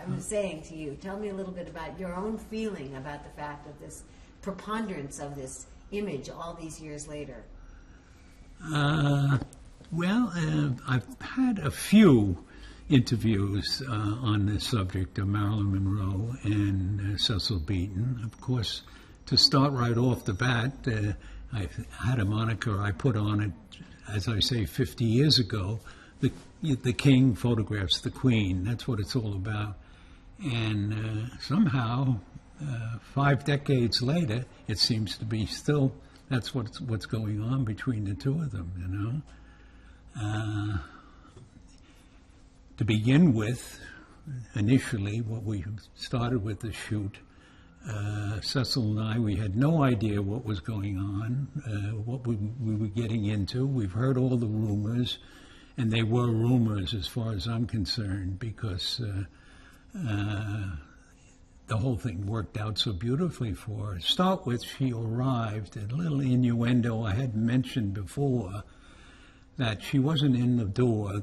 I'm saying to you, tell me a little bit about your own feeling about the fact of this preponderance of this image all these years later. Well, I've had a few interviews on this subject of Marilyn Monroe and Cecil Beaton. Of course, to start right off the bat, I had a moniker I put on it, as I say, 50 years ago. The king photographs the queen. That's what it's all about. And somehow, 5 decades later, it seems to be still, that's what's going on between the two of them, you know. To begin with, initially, what we started with the shoot, Cecil and I, we had no idea what was going on, what we were getting into. We've heard all the rumors, and they were rumors as far as I'm concerned, because the whole thing worked out so beautifully for her. To start with, she arrived, a little innuendo I had mentioned before, that she wasn't in the door.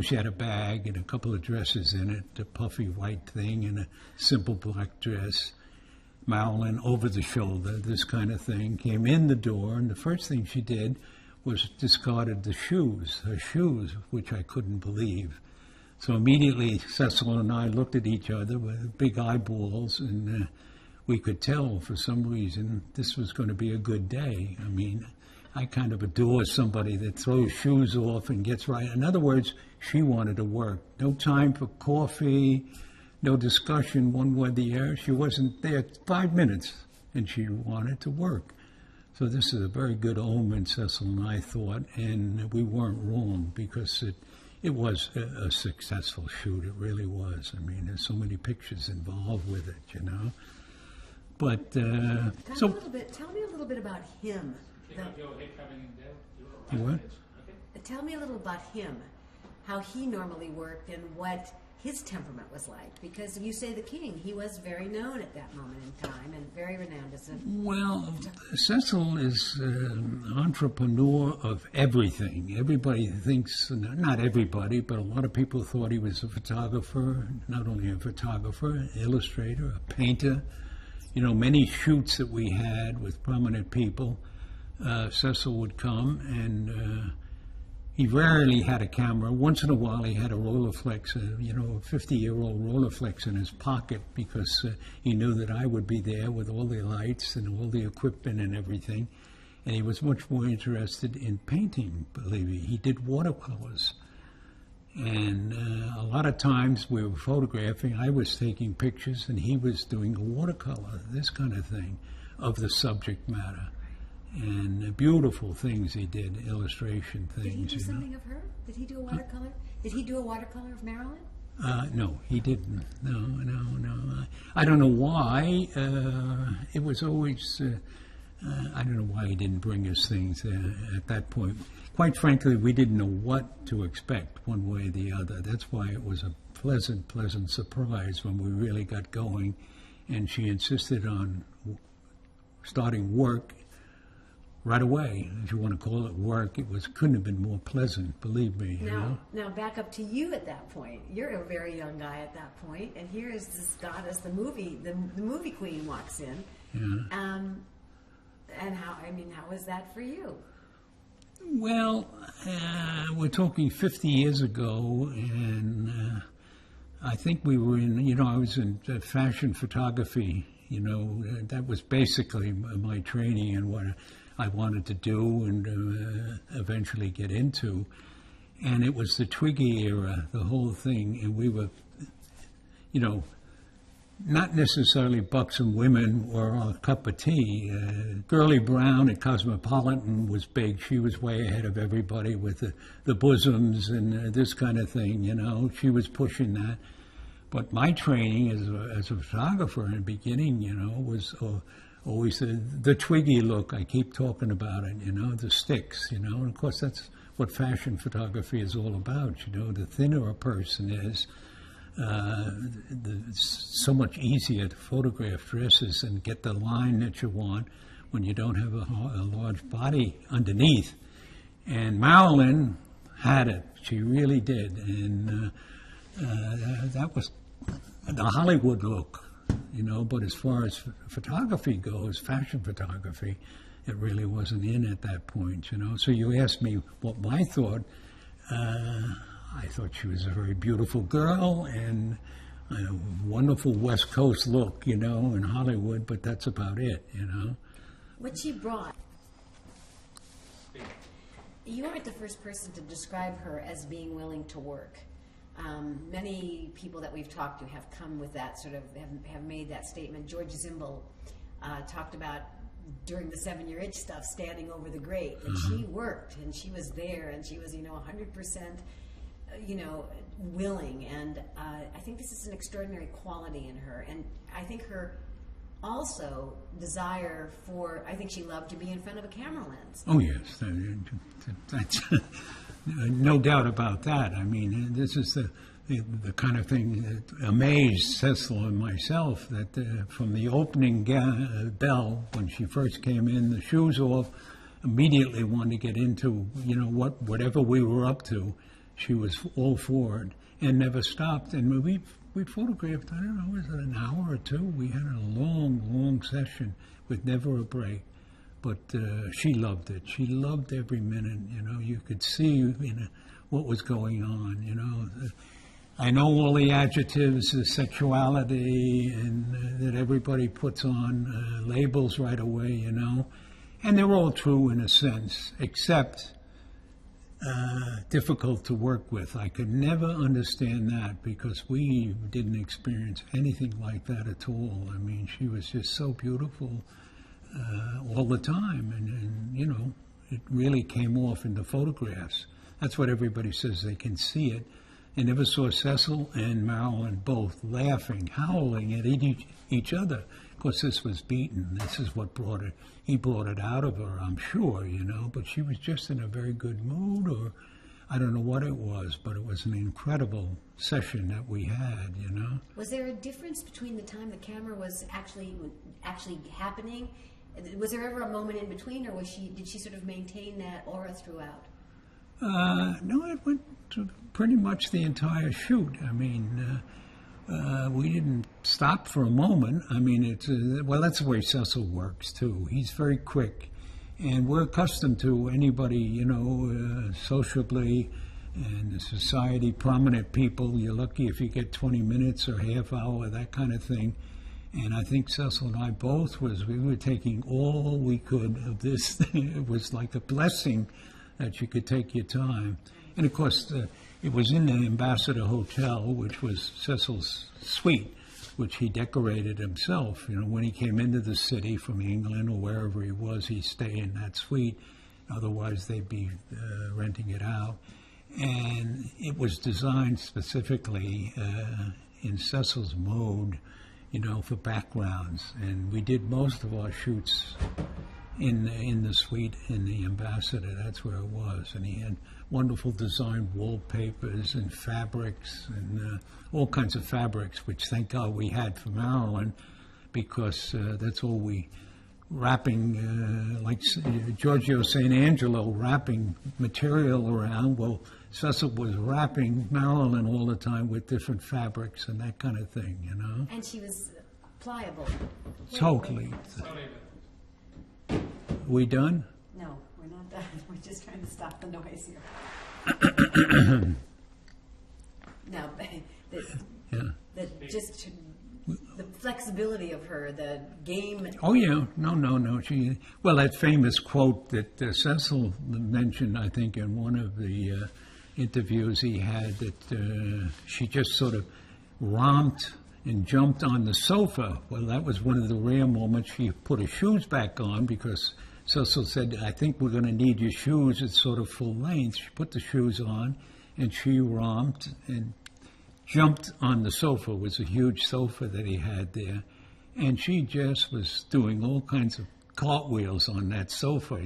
She had a bag and a couple of dresses in it, a puffy white thing and a simple black dress. Marilyn, over the shoulder, this kind of thing, came in the door, and the first thing she did was discarded her shoes, which I couldn't believe. So immediately Cecil and I looked at each other with big eyeballs, and we could tell for some reason this was going to be a good day. I mean, I kind of adore somebody that throws shoes off and gets right. In other words, she wanted to work. No time for coffee, no discussion one way or the other. She wasn't there 5 minutes, and she wanted to work. So this is a very good omen, Cecil and I thought, and we weren't wrong, because it was a successful shoot. It really was. I mean, there's so many pictures involved with it, you know. But Tell me a little bit about him. What? Tell me a little about him, how he normally worked and what his temperament was like. Because you say the king, he was very known at that moment in time and very renowned as a... Well, Cecil is an entrepreneur of everything. Everybody thinks, not everybody, but a lot of people thought he was a photographer, not only a photographer, an illustrator, a painter. You know, many shoots that we had with prominent people, Cecil would come, and he rarely had a camera. Once in a while he had a Rolleiflex, a 50-year-old Rolleiflex in his pocket, because he knew that I would be there with all the lights and all the equipment and everything. And he was much more interested in painting, believe me. He did watercolors. And a lot of times we were photographing, I was taking pictures, and he was doing a watercolor, this kind of thing, of the subject matter. And beautiful things he did, illustration things. Did he do something of her? Did he do a watercolor? Did he do a watercolor of Marilyn? No, he didn't. No. I don't know why. It was always, I don't know why he didn't bring us things at that point. Quite frankly, we didn't know what to expect one way or the other. That's why it was a pleasant surprise when we really got going. And she insisted on starting work right away. If you want to call it work, couldn't have been more pleasant, believe me. Now back up to you at that point. You're a very young guy at that point, and here is this goddess, the movie queen walks in. Yeah. And how was that for you? Well, we're talking 50 years ago, and I think we were in, I was in fashion photography. That was basically my training and what I wanted to do and eventually get into. And it was the Twiggy era, the whole thing, and we were, not necessarily buxom women or a cup of tea. Girlie Brown at Cosmopolitan was big. She was way ahead of everybody with the bosoms and this kind of thing, She was pushing that. But my training as a photographer in the beginning, was always the Twiggy look. I keep talking about it, the sticks, and of course that's what fashion photography is all about. The thinner a person is, it's so much easier to photograph dresses and get the line that you want when you don't have a large body underneath. And Marilyn had it. She really did. And that was the Hollywood look, you know, but as far as photography goes, fashion photography, it really wasn't in at that point, you know. So you asked me what my thought. I thought she was a very beautiful girl and a wonderful West Coast look, you know, in Hollywood, but that's about it, you know. What she brought. You aren't the first person to describe her as being willing to work. Many people that we've talked to have come with that sort of, have made that statement. George Zimble talked about during the 7-Year Itch stuff, standing over the grate, and she worked, and she was there, and she was, 100%, willing, and I think this is an extraordinary quality in her, and I think her also desire for, I think she loved to be in front of a camera lens. Oh, yes. That's no doubt about that. I mean, this is the kind of thing that amazed Cecil and myself, that from the opening bell, when she first came in, the shoes off, immediately wanted to get into, whatever we were up to. She was all for it and never stopped. And we photographed, I don't know, was it an hour or two? We had a long, long session with never a break. But she loved it. She loved every minute, You could see what was going on, I know all the adjectives, the sexuality, and that everybody puts on labels right away, And they're all true in a sense, except difficult to work with. I could never understand that because we didn't experience anything like that at all. I mean, she was just so beautiful all the time, and it really came off in the photographs. That's what everybody says, they can see it. I never saw Cecil and Marilyn both laughing, howling at each other. Of course, this was Beaton. This is what he brought it out of her, I'm sure, but she was just in a very good mood, or I don't know what it was, but it was an incredible session that we had, Was there a difference between the time the camera was actually happening? Was there ever a moment in between, or did she sort of maintain that aura throughout? No, it went to pretty much the entire shoot. I mean, we didn't stop for a moment. I mean, that's the way Cecil works, too. He's very quick. And we're accustomed to anybody, sociably and the society, prominent people. You're lucky if you get 20 minutes or half hour, that kind of thing. And I think Cecil and I both we were taking all we could of this thing. It was like a blessing that you could take your time. And of course, it was in the Ambassador Hotel, which was Cecil's suite, which he decorated himself. When he came into the city from England or wherever he was, he'd stay in that suite. Otherwise, they'd be renting it out. And it was designed specifically in Cecil's mode, for backgrounds. And we did most of our shoots in the suite in the Ambassador. That's where it was. And he had wonderful designed wallpapers and fabrics and all kinds of fabrics, which thank God we had for Marilyn, because that's all wrapping, like Giorgio St. Angelo wrapping material around. Well, Cecil was wrapping Marilyn all the time with different fabrics and that kind of thing, And she was pliable. Totally. We done? No, we're not done. We're just trying to stop the noise here. No, the flexibility of her, the game. Oh yeah, no. That famous quote that Cecil mentioned, I think, in one of the interviews he had, that she just sort of romped and jumped on the sofa. Well, that was one of the rare moments she put her shoes back on, because Cecil said, I think we're going to need your shoes at sort of full length. She put the shoes on, and she romped and jumped on the sofa. It was a huge sofa that he had there. And she just was doing all kinds of cartwheels on that sofa,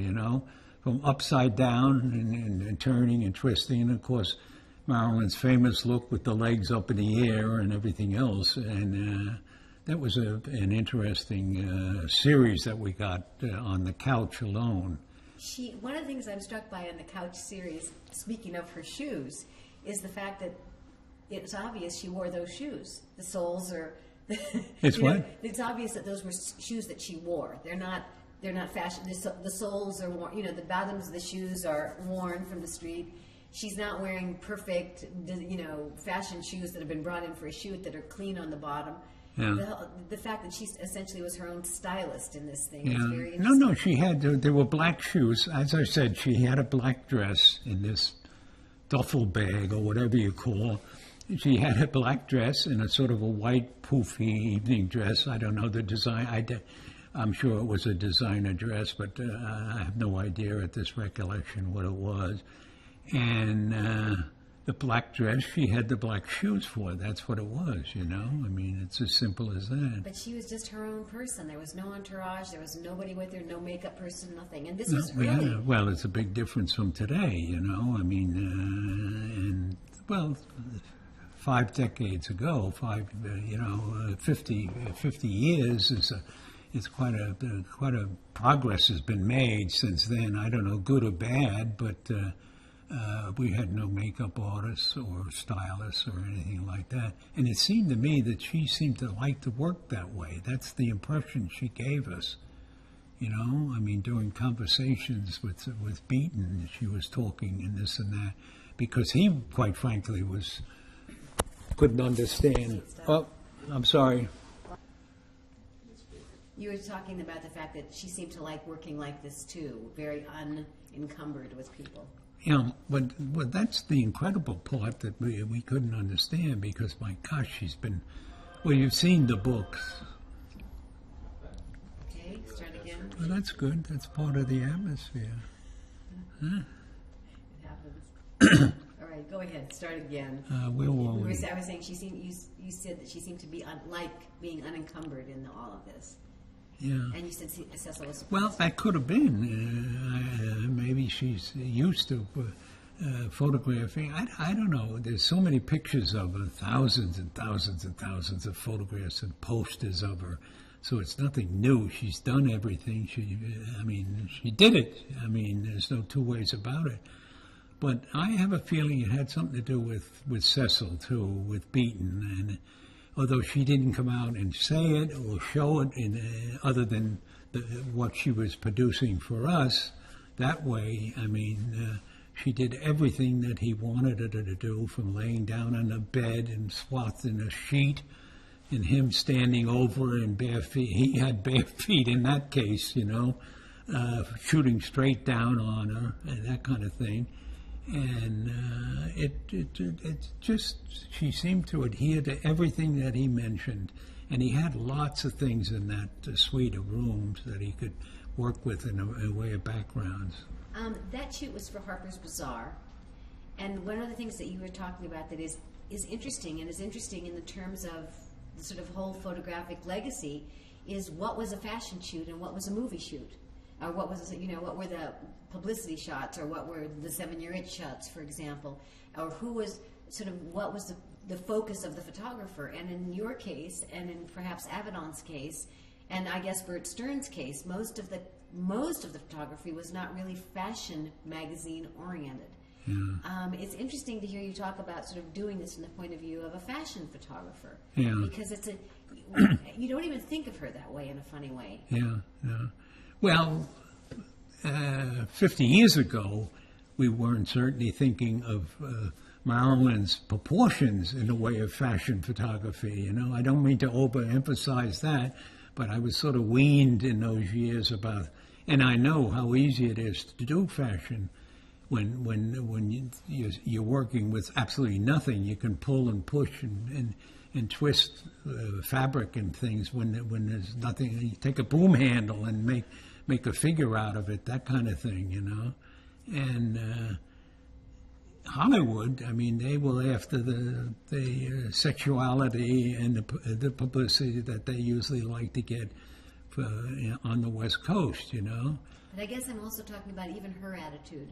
from upside down and turning and twisting. And, of course, Marilyn's famous look with the legs up in the air and everything else. And that was an interesting series that we got on the couch alone. One of the things I'm struck by on the couch series, speaking of her shoes, is the fact that it's obvious she wore those shoes. The soles are. It's what? It's obvious that those were shoes that she wore. They're not fashion. The soles are worn. The bottoms of the shoes are worn from the street. She's not wearing perfect, fashion shoes that have been brought in for a shoot that are clean on the bottom. Yeah. The fact that she essentially was her own stylist in this thing Yeah. is very interesting. No, she had, there were black shoes. As I said, she had a black dress in this duffel bag or whatever you call. She had a black dress and a sort of a white poofy evening dress. I don't know the design. I'm sure it was a designer dress, but I have no idea at this recollection what it was. And the black dress, she had the black shoes for. That's what it was, I mean, it's as simple as that. But she was just her own person. There was no entourage. There was nobody with her, no makeup person, nothing. And this was early. Yeah, well, it's a big difference from today, I mean, and, well, 5 decades ago, 50 years it's quite a progress has been made since then. I don't know, good or bad, but we had no makeup artists or stylists or anything like that. And it seemed to me that she seemed to like to work that way. That's the impression she gave us. I mean, during conversations with Beaton, she was talking and this and that, because he, quite frankly, couldn't understand. Oh, I'm sorry. You were talking about the fact that she seemed to like working like this too, very unencumbered with people. Yeah, but that's the incredible part that we couldn't understand, because, my gosh, she's been... Well, you've seen the books. Okay, start again. Well, that's good. That's part of the atmosphere. Huh? It happens. All right, go ahead. Start again. Where were we? I was saying you said that she seemed to be like being unencumbered in all of this. Yeah. And you said Cecil was... Well, that could have been. Maybe she's used to photographing. I don't know. There's so many pictures of her, thousands and thousands and thousands of photographs and posters of her. So it's nothing new. She's done everything. She did it. I mean, there's no two ways about it. But I have a feeling it had something to do with Cecil, too, with Beaton. And although she didn't come out and say it or show it other than what she was producing for us, that way, I mean, she did everything that he wanted her to do, from laying down on the bed and swathed in a sheet, and him standing over in bare feet. He had bare feet in that case, shooting straight down on her and that kind of thing. And it just, she seemed to adhere to everything that he mentioned. And he had lots of things in that suite of rooms that he could work with in a way of backgrounds. That shoot was for Harper's Bazaar. And one of the things that you were talking about that is interesting, and is interesting in the terms of the sort of whole photographic legacy, is what was a fashion shoot and what was a movie shoot. Or what was, what were the publicity shots, or what were the 7-year itch shots, for example, or who was what was the focus of the photographer. And in your case, and in perhaps Avedon's case, and I guess Bert Stern's case, most of the photography was not really fashion magazine oriented. Yeah. It's interesting to hear you talk about sort of doing this from the point of view of a fashion photographer. Yeah. Because you don't even think of her that way, in a funny way. Yeah, yeah. Well, 50 years ago, we weren't certainly thinking of Marilyn's proportions in the way of fashion photography. I don't mean to overemphasize that, but I was sort of weaned in those years about, and I know how easy it is to do fashion when you're working with absolutely nothing. You can pull and push and twist fabric and things when there's nothing. You take a broom handle and make a figure out of it, that kind of thing, And Hollywood, I mean, they were after the sexuality and the publicity that they usually like to get on the West Coast, But I guess I'm also talking about even her attitude,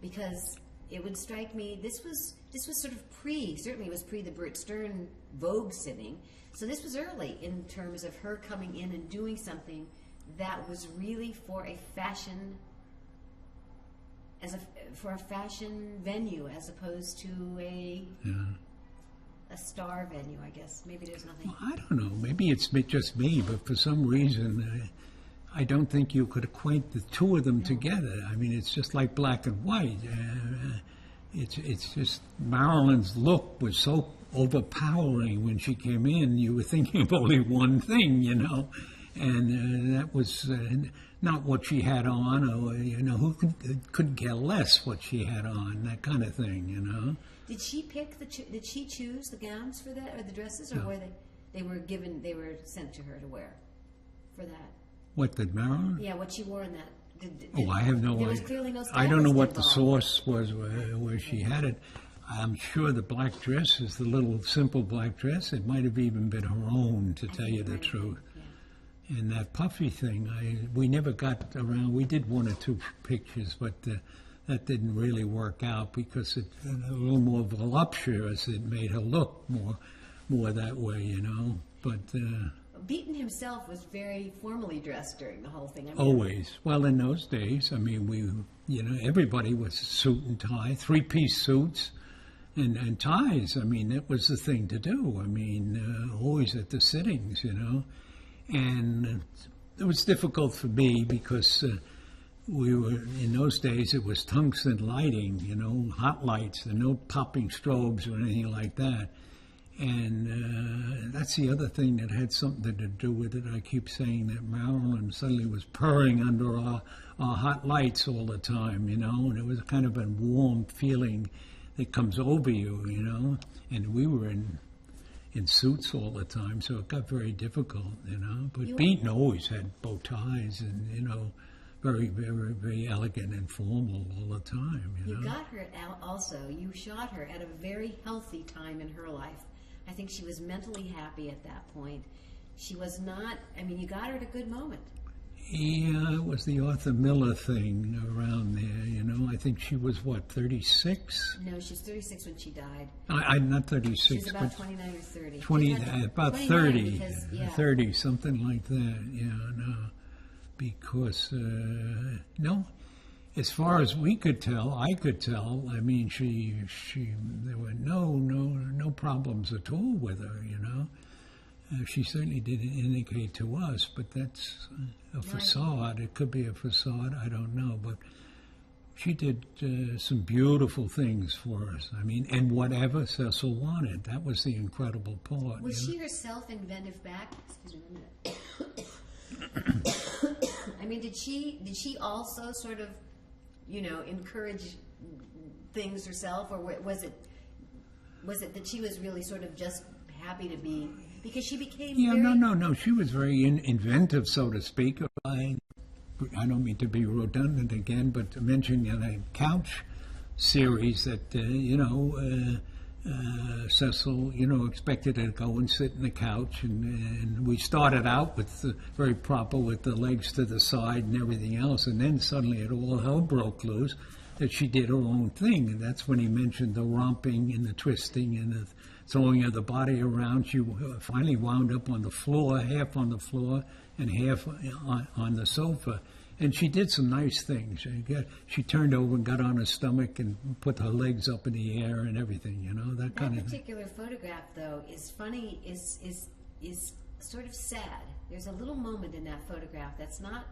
because it would strike me this was sort of certainly it was pre the Bert Stern Vogue sitting, so this was early in terms of her coming in and doing something that was really for a fashion venue, as opposed to a a star venue, I guess. Maybe there's nothing. Well, I don't know. Maybe it's just me, but for some reason, I don't think you could equate the two of them together. I mean, it's just like black and white. It's just Marilyn's look was so overpowering when she came in. You were thinking of only one thing, you know, and that was not what she had on, or you know, who could care less what she had on, that kind of thing, you know. Did she pick did she choose the gowns for that, or the dresses, or No. were they were sent to her to wear for that? What, did Marilyn? Yeah, what she wore in that. I have no idea. There was clearly no I don't know stylist what the involved. source was where she had it. I'm sure the black dress is the little simple black dress. It might have even been her own, to tell you the truth. Yeah. And that puffy thing, we never got around. We did one or two pictures, but that didn't really work out because it a little more voluptuous. It made her look more that way, you know. But Beaton himself was very formally dressed during the whole thing. I mean, always. Well, in those days, I mean, everybody was suit and tie, three-piece suits and ties. I mean, that was the thing to do. I mean, always at the sittings, you know. And it was difficult for me because we were, in those days, it was tungsten lighting, you know, hot lights, and no popping strobes or anything like that. And that's the other thing that had something to do with it. I keep saying that Marilyn suddenly was purring under our hot lights all the time, you know, and it was kind of a warm feeling that comes over you, you know. And we were in suits all the time, so it got very difficult, you know. But Beaton always had bow ties and, you know, very, very, very elegant and formal all the time, you know. You got her also, you shot her at a very healthy time in her life. I think she was mentally happy at that point. She was not, I mean, you got her at a good moment. Yeah, it was the Arthur Miller thing around there, you know. I think she was, what, 36? No, she was 36 when she died. I'm not 36. She was about but 29 or 30. 20, about 30. Because, yeah. 30, something like that, yeah, no. Because, no, as far as we could tell, I could tell, I mean, there were no problems at all with her, you know. She certainly didn't indicate to us, but that's a facade. It could be a facade, I don't know. But she did some beautiful things for us. I mean, and whatever Cecil wanted, that was the incredible part. Was you she know? herself inventive back? Excuse me a minute. I mean, did she also sort of, you know, encourage things herself, or was it that she was really sort of just happy to be, because she became very... No. She was very inventive, so to speak. I don't mean to be redundant again, but to mention a couch series that, Cecil, you know, expected her to go and sit in the couch, and we started out with very proper with the legs to the side and everything else, and then suddenly it all hell broke loose that she did her own thing, and that's when he mentioned the romping and the twisting and the throwing of the body around. She finally wound up on the floor, half on the floor and half on the sofa. And she did some nice things. She turned over and got on her stomach and put her legs up in the air and everything, you know, that kind of thing. That particular photograph, though, is funny, is sort of sad. There's a little moment in that photograph that's not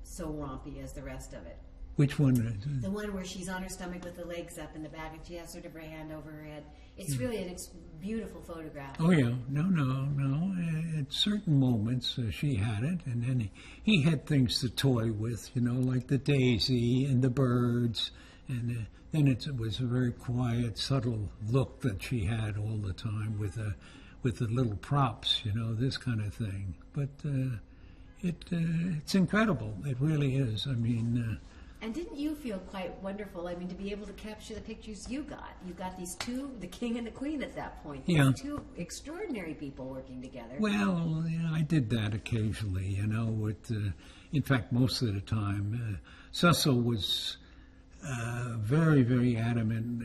so rompy as the rest of it. Which one? The one where she's on her stomach with the legs up in the back and she has sort of her hand over her head. It's really a beautiful photograph. Oh, yeah. No. At certain moments, she had it, and then he had things to toy with, you know, like the daisy and the birds, and then it was a very quiet, subtle look that she had all the time with the little props, you know, this kind of thing. But it's incredible. It really is. I mean... And didn't you feel quite wonderful? I mean, to be able to capture the pictures you got. You got these two, the king and the queen at that point. Yeah. These two extraordinary people working together. Well, yeah, I did that occasionally, you know, in fact, most of the time. Cecil was very, very adamant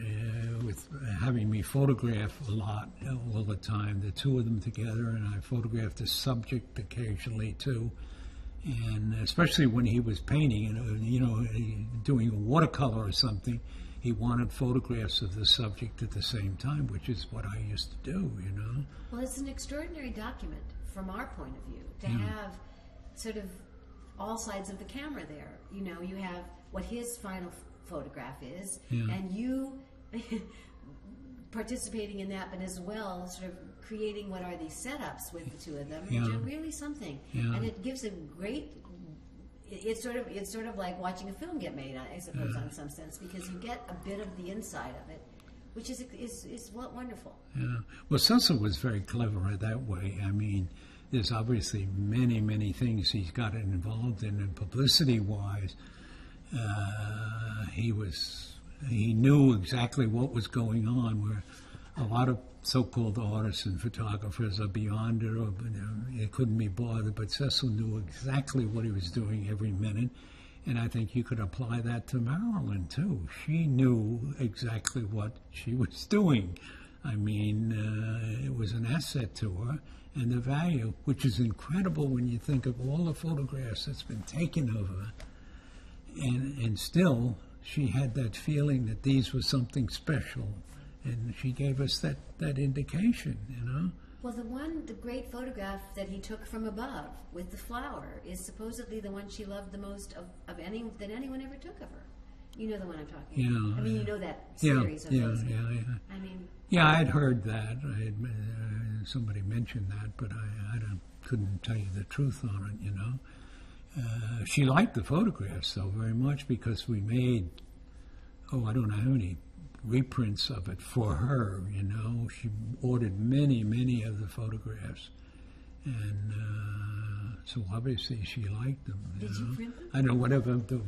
with having me photograph a lot all the time, the two of them together, and I photographed the subject occasionally, too. And especially when he was painting, you know, doing a watercolor or something, he wanted photographs of the subject at the same time, which is what I used to do, you know. Well, it's an extraordinary document from our point of view to have sort of all sides of the camera there. You know, you have what his final photograph is, and you participating in that, but as well sort of creating what are these setups with the two of them, which are really something. And it gives a great. It's sort of like watching a film get made, I suppose, in some sense, because you get a bit of the inside of it, which is wonderful. Yeah. Well, Cecil was very clever that way. I mean, there's obviously many, many things he's got involved in, and publicity-wise, he knew exactly what was going on, where a lot of so-called artists and photographers are beyond it, or it couldn't be bothered, but Cecil knew exactly what he was doing every minute, and I think you could apply that to Marilyn, too. She knew exactly what she was doing. I mean, it was an asset to her, and the value, which is incredible when you think of all the photographs that's been taken of her, and still she had that feeling that these were something special. And she gave us that indication, you know. Well, the great photograph that he took from above with the flower is supposedly the one she loved the most that anyone ever took of her. You know the one I'm talking about. I mean, you know that series of those. I mean, I'd heard that. Somebody mentioned that, but I couldn't tell you the truth on it, you know. She liked the photographs, though, very much, because we made, I don't know how many reprints of it for her, you know. She ordered many, many of the photographs, and so obviously she liked them. Did you print them? I don't know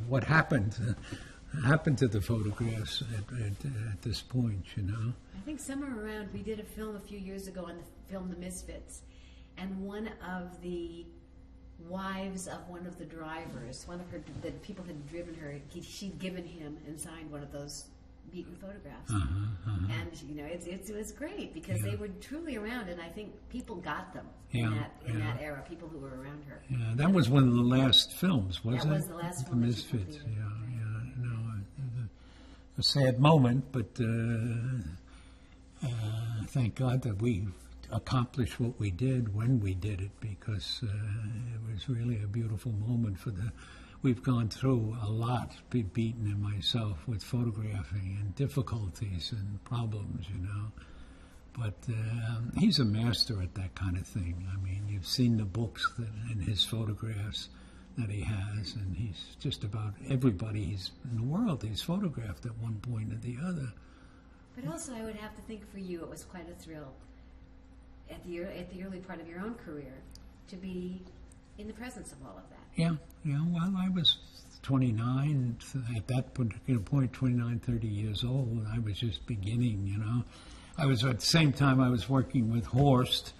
what happened to the photographs at this point, you know. I think somewhere around, we did a film a few years ago on the film The Misfits, and one of the wives of one of the drivers, the people had driven her, she'd given him and signed one of those Beaton photographs, and you know it was great because they were truly around, and I think people got them in that era. People who were around her. Yeah, that was one of the last films, wasn't it? That was the last film. The Misfits. A sad moment, but thank God that we accomplished what we did when we did it, because it was really a beautiful moment for the. We've gone through a lot, Beaton and myself, with photographing and difficulties and problems, you know. But he's a master at that kind of thing. I mean, you've seen the books and his photographs that he has, and he's just about everybody in the world he's photographed at one point or the other. But also, I would have to think for you, it was quite a thrill at the early part of your own career to be in the presence of all of that. Yeah. Well, I was 29 at that particular point, 29, 30 years old. I was just beginning, you know. I was at the same time I was working with Horst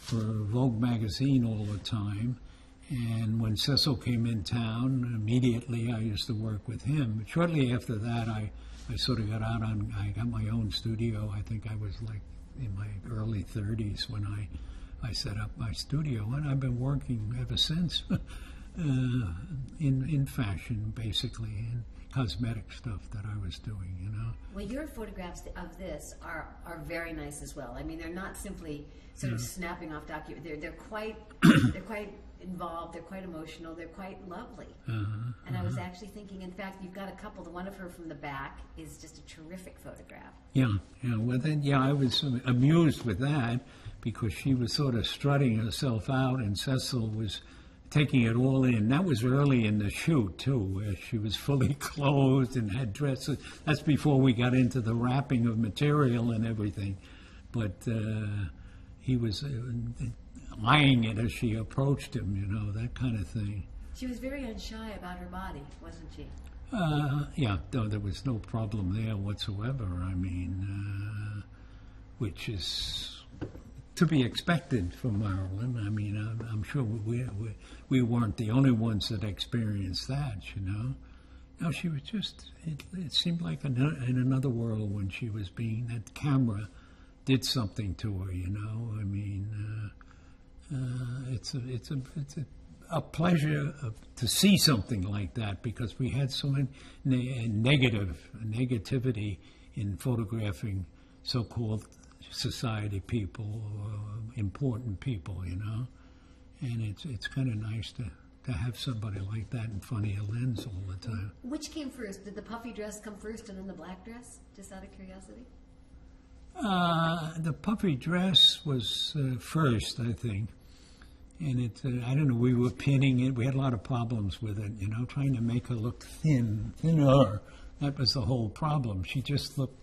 for Vogue magazine all the time. And when Cecil came in town, immediately I used to work with him. Shortly after that, I sort of I got my own studio. I think I was like in my early 30s when I set up my studio, and I've been working ever since in fashion, basically, and cosmetic stuff that I was doing, you know. Well, your photographs of this are very nice as well. I mean, they're not simply sort of snapping off documents. They're quite involved. They're quite emotional. They're quite lovely. And I was actually thinking, in fact, you've got a couple. The one of her from the back is just a terrific photograph. Yeah. Well, then, I was amused with that because she was sort of strutting herself out, and Cecil was taking it all in. That was early in the shoot, too, where she was fully clothed and had dresses. That's before we got into the wrapping of material and everything. But he was eyeing it as she approached him, you know, that kind of thing. She was very unshy about her body, wasn't she? Yeah, though there was no problem there whatsoever. I mean, which is to be expected from Marilyn. I mean, I'm sure we weren't the only ones that experienced that, you know. No, she was just, it seemed like in another world when she was that camera did something to her, you know. I mean, it's a pleasure to see something like that, because we had so much negativity in photographing so-called society people, important people, you know. And it's kind of nice to have somebody like that in front of your lens all the time. Which came first? Did the puffy dress come first and then the black dress? Just out of curiosity. The puffy dress was first, I think. And I don't know, we were pinning it. We had a lot of problems with it, you know, trying to make her look thinner. That was the whole problem. She just looked,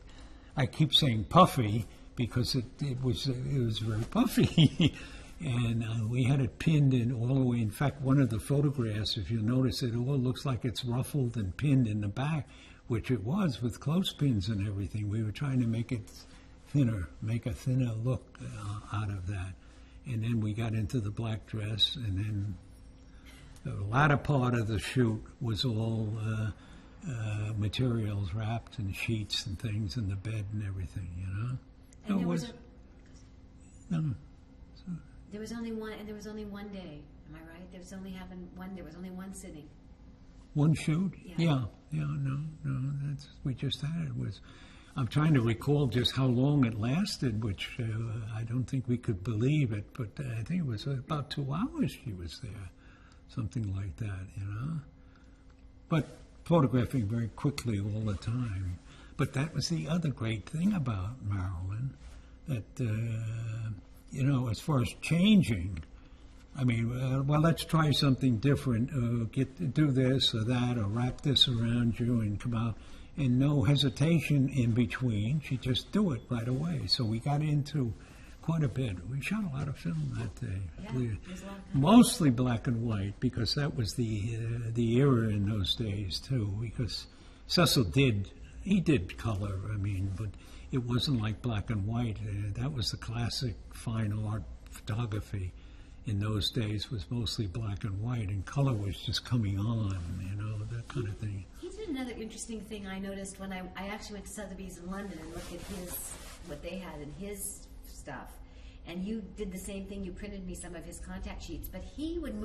I keep saying puffy because it was very puffy. And we had it pinned in all the way. In fact, one of the photographs, if you notice, it all looks like it's ruffled and pinned in the back, which it was with clothespins and everything. We were trying to make it thinner, make a thinner look out of that. And then we got into the black dress, and then the latter part of the shoot was all materials wrapped in sheets and things in the bed and everything, you know. And There was only one day. Am I right? There was only one sitting. One shoot? Yeah. No. We just had it. I'm trying to recall just how long it lasted, which I don't think we could believe it, but I think it was about 2 hours she was there, something like that, you know. But photographing very quickly all the time. But that was the other great thing about Marilyn, that, you know, as far as changing, I mean, well, let's try something different, do this or that, or wrap this around you and come out. And no hesitation in between. She just do it right away. So we got into quite a bit. We shot a lot of film that day. Mostly black and white, because that was the era in those days too. Because Cecil did color. I mean, but it wasn't like black and white. That was the classic fine art photography. In those days was mostly black and white, and color was just coming on. You know, that kind of thing. Another interesting thing I noticed when I actually went to Sotheby's in London and looked at what they had in his stuff, and you did the same thing. You printed me some of his contact sheets, but he would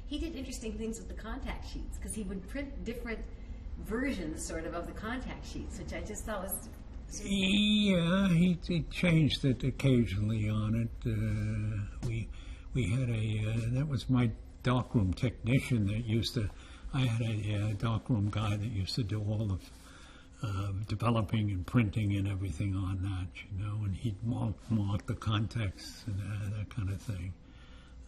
he did interesting things with the contact sheets, because he would print different versions sort of the contact sheets, which I just thought was yeah, he changed it occasionally on it. We had that was my darkroom technician that used to. I had a darkroom guy that used to do all the developing and printing and everything on that, you know, and he'd mark the context and that kind of thing.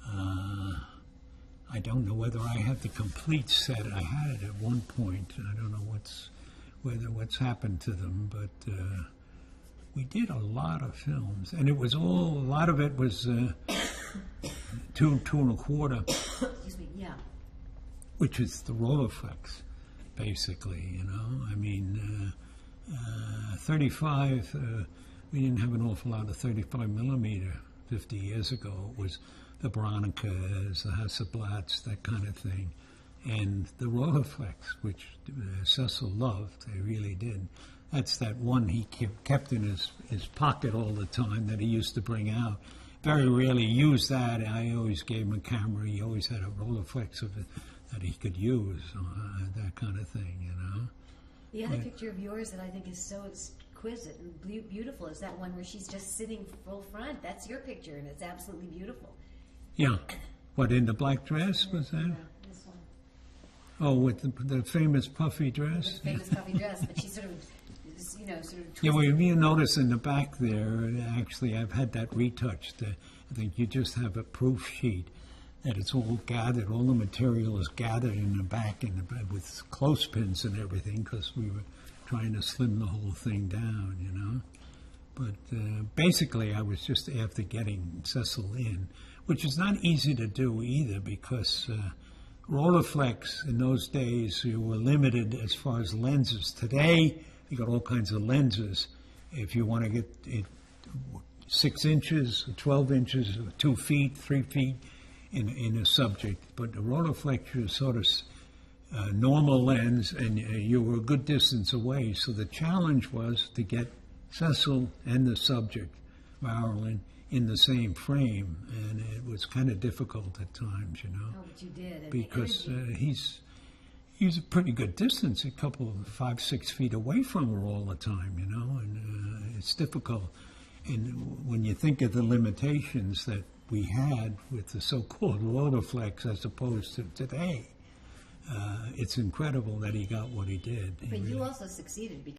I don't know whether I had the complete set. I had it at one point. I don't know what's happened to them, but we did a lot of films, and it was a lot of it was 2 2.25. Excuse me, yeah. Which is the Rolleiflex, basically, you know. I mean, 35, we didn't have an awful lot of 35 millimeter 50 years ago. It was the Bronicas, the Hasselblads, that kind of thing. And the Rolleiflex, which Cecil loved, they really did. That's that one he kept in his pocket all the time that he used to bring out. Very rarely used that. I always gave him a camera. He always had a Rolleiflex of it that he could use, that kind of thing, you know. The other picture of yours that I think is so exquisite and beautiful is that one where she's just sitting full front. That's your picture, and it's absolutely beautiful. Yeah. What, in the black dress, was that? Yeah, this one. Oh, with the famous puffy dress? The famous puffy dress, but she sort of, you know, sort of twisted. Yeah, well, you notice in the back there, actually, I've had that retouched. I think you just have a proof sheet. That it's all gathered, all the material is gathered in the back with clothespins and everything, because we were trying to slim the whole thing down, you know. But basically, I was just after getting Cecil in, which is not easy to do either, because Rolleiflex in those days, you were limited as far as lenses. Today, you got all kinds of lenses. If you want to get it 6 inches, 12 inches, 2 feet, 3 feet, in a subject, but the Rolleiflex is sort of normal lens, and you were a good distance away. So the challenge was to get Cecil and the subject, Marilyn, in the same frame, and it was kind of difficult at times, you know. Oh, but you did. And because he's a pretty good distance, a couple of 5-6 feet away from her all the time, you know, and it's difficult. And when you think of the limitations that we had with the so-called Rotaflex as opposed to today, it's incredible that he got what he did. But you also succeeded because